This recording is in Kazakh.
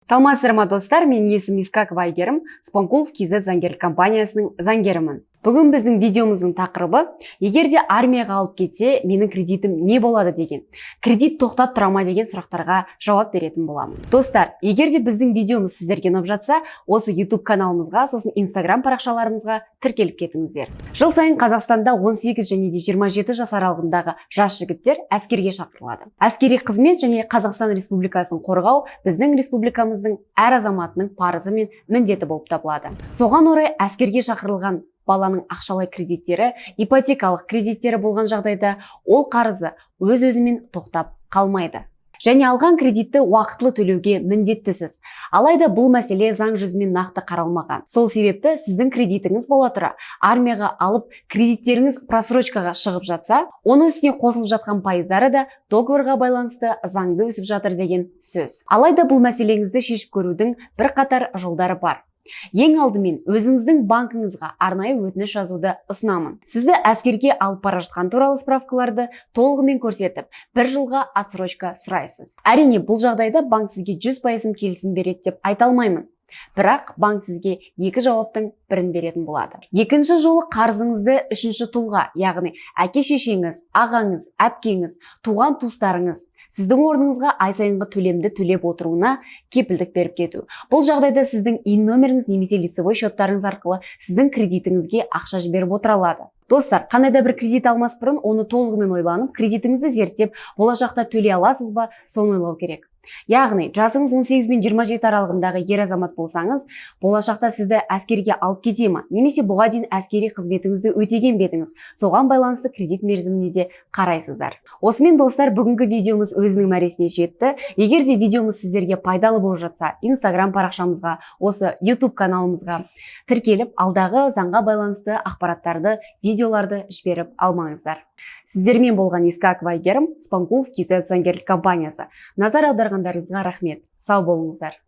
Саламатсыздар ма достар, мен есімім Искакова Айгерім, Спанкулов KZ заңгерлік компаниясының заңгерімін. Бүгін біздің видеомыздың тақырыбы, егерде армияға алып кетсе, менің кредитім не болады деген. Кредит тоқтап тұра ма деген сұрақтарға жауап беретін боламын. Достар, егерде біздің видеомыз сіздерге ұнап жатса, осы YouTube каналымызға, сосын Instagram парақшаларымызға тіркеліп кетіңіздер. Жыл сайын Қазақстанда 18 және 27 жас аралығындағы жас жігіттер әскерге шақырылады. Әскери қызмет және Қазақстан Республикасын қорғау біздің республикамыздың әр азаматының парызы мен міндеті болып табылады. Соған орай әскерге шақырылған баланың ақшалай кредиттері, ипотекалық кредиттері болған жағдайда ол қарызы өз-өзімен тоқтап қалмайды. Және алған кредитті уақытылы төлеуге міндеттісіз. Алайда бұл мәселе заң жүзімен нақты қаралмаған. Сол себепті сіздің кредитіңіз бола тұра армияға алып кредиттеріңіз просрочкаға шығып жатса, оның үстіне қосылып жатқан пайыздары да договорға байланысты заңды өсіп жатыр деген сөз. Алайда бұл мәселеңізді шешіп көрудің бірқатар жолдары бар. Ең алдымен өзіңіздің банкыңызға арнайы өтініш жазуды ұсынамын. Сізді әскерге алып бара жатқан туралы справкаларды толығымен көрсетіп, 1 жылға отсрочка сұрайсыз. Әрине, бұл жағдайда банк сізге 100% келісім береді деп айта алмаймын. Бірақ банк сізге екі жауаптың бірін беретін болады. Екінші жолы қарызыңызды үшінші тұлға, яғни әке-шешеңіз, ағаңыз, әпкеңіз, туған туыстарыңыз сіздің орныңызға ай сайынғы төлемді төлеп отыруына кепілдік беріп кету. Бұл жағдайда сіздің ин номеріңіз немесе лицевой счеттарыңыз арқылы сіздің кредитіңізге ақша жіберіп отыра алады. Достар, қандай да бір кредит алмас бұрын оны толығымен ойланып, кредитіңізді зерттеп, болашақта төлей аласыз ба, соны ойлау керек. Яғни, жасыңыз 18 мен 27 аралығындағы ер азамат болсаңыз, болашақта сізді әскерге алып кете ме, немесе бұға дейін әскери қызметіңізді өтеген бетіңіз, соған байланысты кредит мерзіміне де қарайсыздар. Осымен достар, бүгінгі видеомыз өзінің мәресіне жетті. Егер де видеомыз сіздерге пайдалы болып жатса, Instagram парақшамызға, осы YouTube каналымызға тіркеліп, алдағы заңға байланысты ақпараттарды, видеоларды жіберіп алмаңыздар. Сіздермен болған Искакова Айгерім, Спанкулов KZ заңгерлік компаниясы. Назар аударғандарыңызға рахмет. Сау болыңыздар.